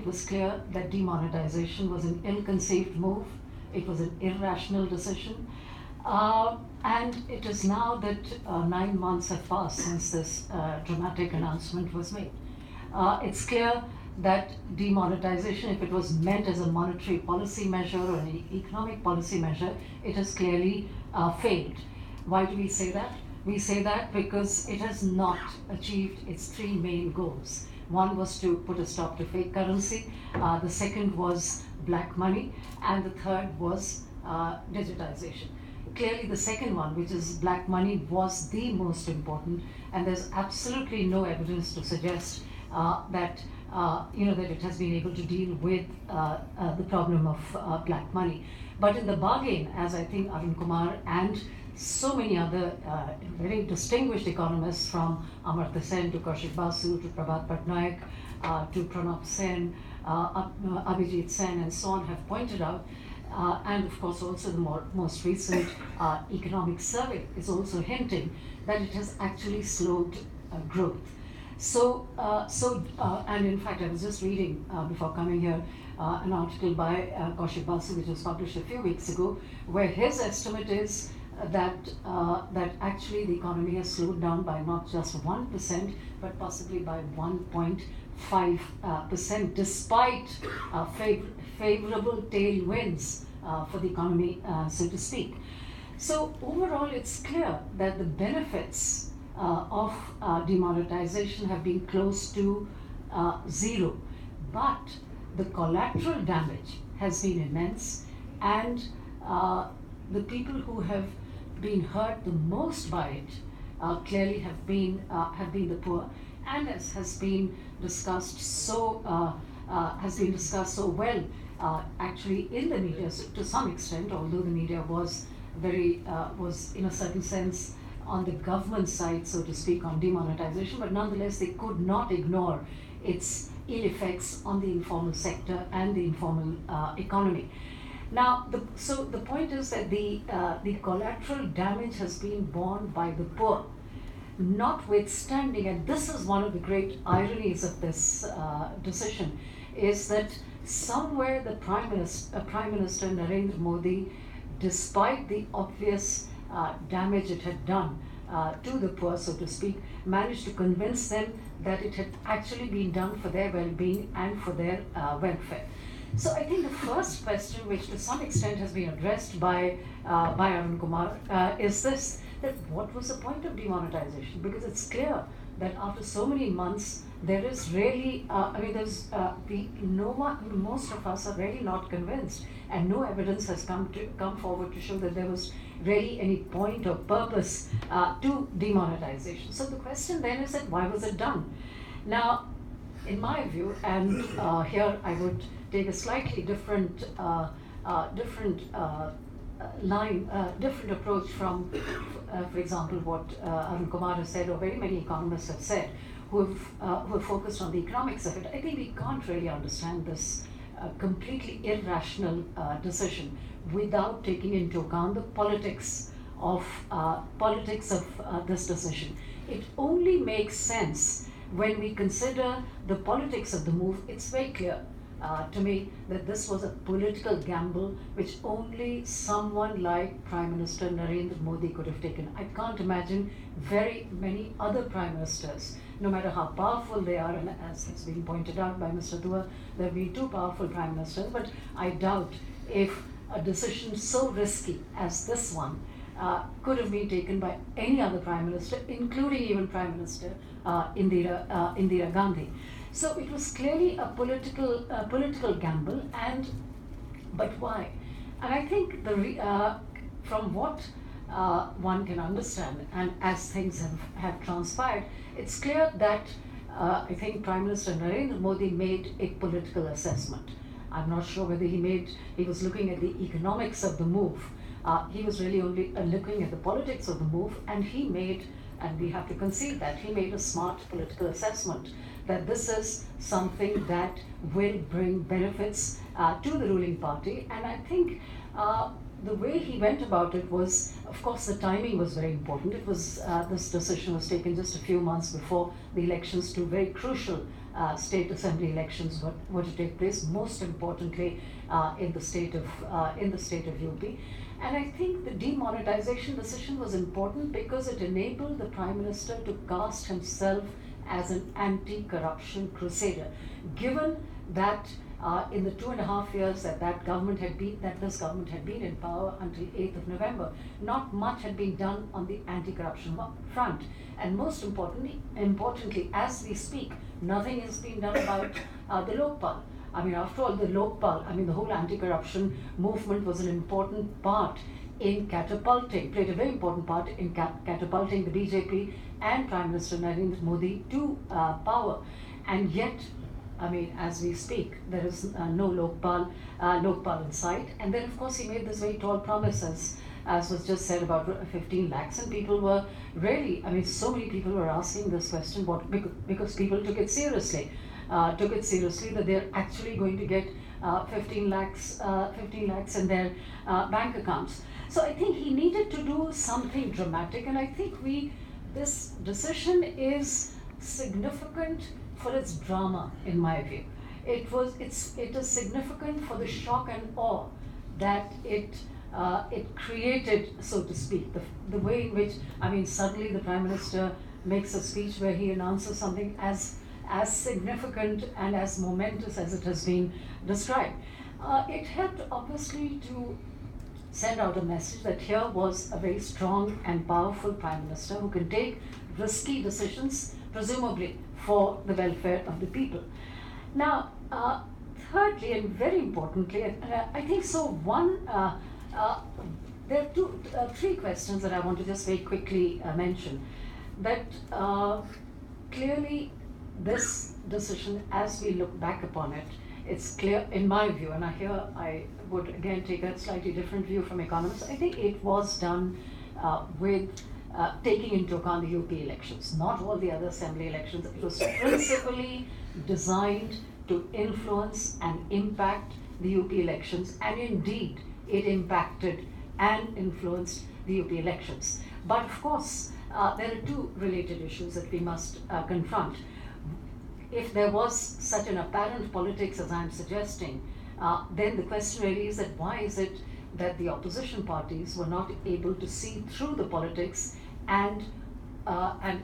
was clear that demonetization was an ill-conceived move. It was an irrational decision. And it is now that 9 months have passed since this dramatic announcement was made. It's clear that demonetization, if it was meant as a monetary policy measure or an economic policy measure, it has clearly failed. Why do we say that? We say that because it has not achieved its three main goals. One was to put a stop to fake currency, the second was black money, and the third was digitization. Clearly the second one, which is black money, was the most important, and there's absolutely no evidence to suggest that that it has been able to deal with the problem of black money. But in the bargain, as I think Arun Kumar and so many other very distinguished economists, from Amartya Sen to Kaushik Basu to Prabhat Patnaik to Pranab Sen, Abhijit Sen, and so on, have pointed out, and of course also the most recent economic survey is also hinting that it has actually slowed growth. And in fact, I was just reading before coming here an article by Kaushik Basu, which was published a few weeks ago, where his estimate is that actually the economy has slowed down by not just 1%, but possibly by 1.5%, despite favorable tailwinds for the economy, so to speak. So overall, it's clear that the benefits of demonetization have been close to zero, but the collateral damage has been immense, and the people who have been hurt the most by it clearly have been the poor, and as has been discussed so well actually in the media, so to some extent, although the media was in a certain sense on the government side, so to speak, on demonetization, but nonetheless they could not ignore its ill effects on the informal sector and the informal economy. Now, the point is that the collateral damage has been borne by the poor, notwithstanding, and this is one of the great ironies of this decision, is that somewhere the Prime Minister Narendra Modi, despite the obvious damage it had done to the poor, so to speak, managed to convince them that it had actually been done for their well-being and for their welfare. So I think the first question, which to some extent has been addressed by Arun Kumar, is this: that what was the point of demonetization? Because it's clear that after so many months, there is really, most of us are really not convinced, and no evidence has come forward to show that there was really any point or purpose to demonetization. So the question then is that why was it done? Now, in my view, and here I would take a slightly different approach from, for example, what Arun Kumar has said, or very many economists have said, who have focused on the economics of it. I think we can't really understand this completely irrational decision without taking into account the politics of this decision. It only makes sense when we consider the politics of the move. It's very clear to me that this was a political gamble which only someone like Prime Minister Narendra Modi could have taken. I can't imagine very many other prime ministers, no matter how powerful they are, and as has been pointed out by Mr. Dua, there have been two powerful prime ministers, but I doubt if a decision so risky as this one could have been taken by any other prime minister, including even Prime Minister Indira Gandhi. So it was clearly a political gamble, but why? And I think from what one can understand, and as things have transpired, it's clear that I think Prime Minister Narendra Modi made a political assessment. I'm not sure whether he was looking at the economics of the move. He was really only looking at the politics of the move, and and we have to concede that he made a smart political assessment that this is something that will bring benefits to the ruling party. And I think the way he went about it was, of course, the timing was very important. It was this decision was taken just a few months before the elections, two very crucial state assembly elections were to take place, most importantly in the state of UP. And I think the demonetization decision was important because it enabled the Prime Minister to cast himself as an anti-corruption crusader, given that in the 2.5 years that this government had been in power until 8th of November, not much had been done on the anti-corruption front. And most importantly, as we speak, nothing has been done about the Lokpal. I mean, after all, the Lokpal, the whole anti-corruption movement was an important part in played a very important part in catapulting the BJP and Prime Minister Narendra Modi to power. And yet, as we speak, there is no Lokpal in sight. And then, of course, he made this very tall promise, as was just said, about 15 lakhs. And people were really, so many people were asking this question because people took it seriously. That they're actually going to get 15 lakhs in their bank accounts. So I think he needed to do something dramatic, and I think this decision is significant for its drama, in my view. It is significant for the shock and awe that it created, so to speak. The way in which, suddenly the Prime Minister makes a speech where he announces something as significant and as momentous as it has been described. It helped, obviously, to send out a message that here was a very strong and powerful Prime Minister who can take risky decisions, presumably for the welfare of the people. Now, thirdly, and very importantly, I think so. There are three questions that I want to just very quickly mention. That clearly, this decision, as we look back upon it, it's clear, in my view, and here I would again take a slightly different view from economists. I think it was done with taking into account the UP elections, not all the other assembly elections. It was principally designed to influence and impact the UP elections, and indeed it impacted and influenced the UP elections. But of course, there are two related issues that we must confront. If there was such an apparent politics as I'm suggesting, then the question really is that why is it that the opposition parties were not able to see through the politics and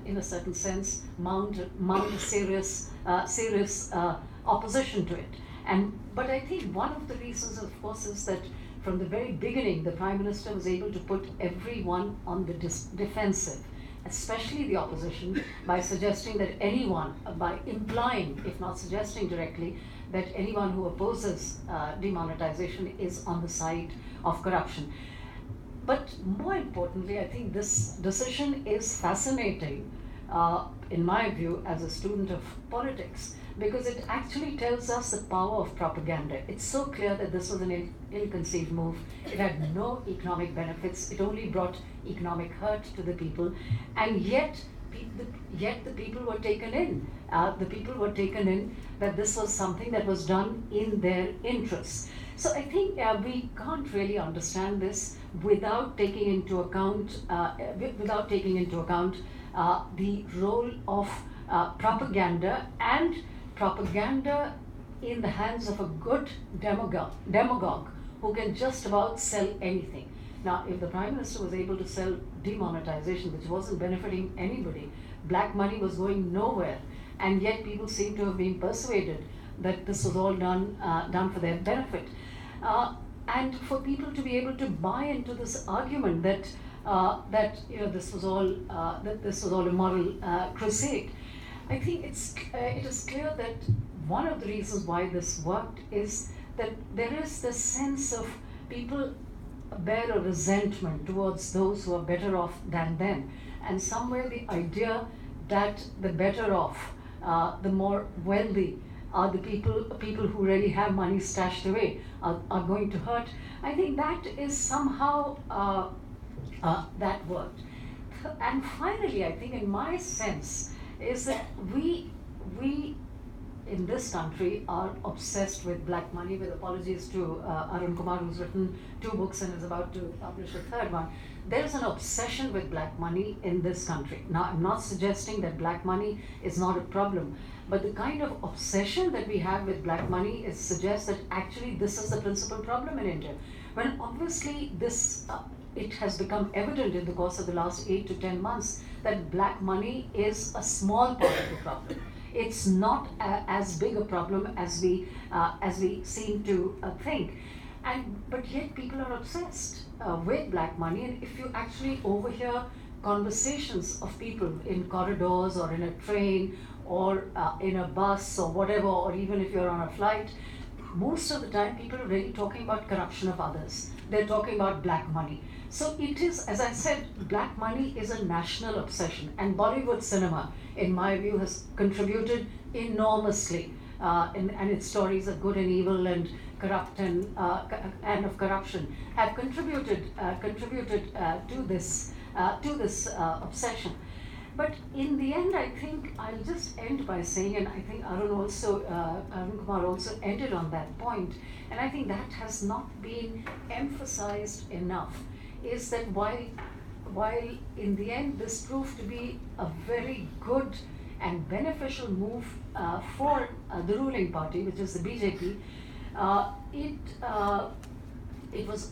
in a certain sense mount a serious opposition to it. But I think one of the reasons, of course, is that from the very beginning, the Prime Minister was able to put everyone on the defensive, especially the opposition, by suggesting that by implying, if not suggesting directly, that anyone who opposes demonetization is on the side of corruption. But more importantly, I think this decision is fascinating, in my view, as a student of politics, because it actually tells us the power of propaganda. It's so clear that this was an ill-conceived move. It had no economic benefits. It only brought economic hurt to the people, and yet the people were taken in. The people were taken in that this was something that was done in their interests. So I think we can't really understand this without taking into account the role of propaganda, and propaganda in the hands of a good demagogue who can just about sell anything. Now, if the Prime Minister was able to sell demonetization, which wasn't benefiting anybody, black money was going nowhere, and yet people seem to have been persuaded that this was all done for their benefit. And for people to be able to buy into this argument that this was all a moral crusade, I think it is clear that one of the reasons why this worked is that there is this sense of people bear a resentment towards those who are better off than them, and somewhere the idea that the better off, the more wealthy, are the people who really have money stashed away are going to hurt. I think that is somehow that worked. And finally, I think, in my sense, is that we in this country are obsessed with black money, with apologies to Arun Kumar, who's written 2 books and is about to publish a 3rd one. There's an obsession with black money in this country. Now, I'm not suggesting that black money is not a problem, But the kind of obsession that we have with black money suggests that actually this is the principal problem in India. When obviously it has become evident in the course of the last 8 to 10 months that black money is a small part of the problem. It's not as big a problem as we seem to think, but yet people are obsessed with black money. And if you actually overhear conversations of people in corridors or in a train or in a bus or whatever, or even if you're on a flight, most of the time people are really talking about corruption of others. They're talking about black money. So it is, as I said, black money is a national obsession, and Bollywood cinema, in my view, has contributed enormously. And its stories of good and evil and corrupt and of corruption have contributed to this obsession. But in the end, I think I'll just end by saying, and I think Arun Kumar also ended on that point, and I think that has not been emphasized enough, is that while in the end this proved to be a very good and beneficial move for the ruling party, which is the BJP, it was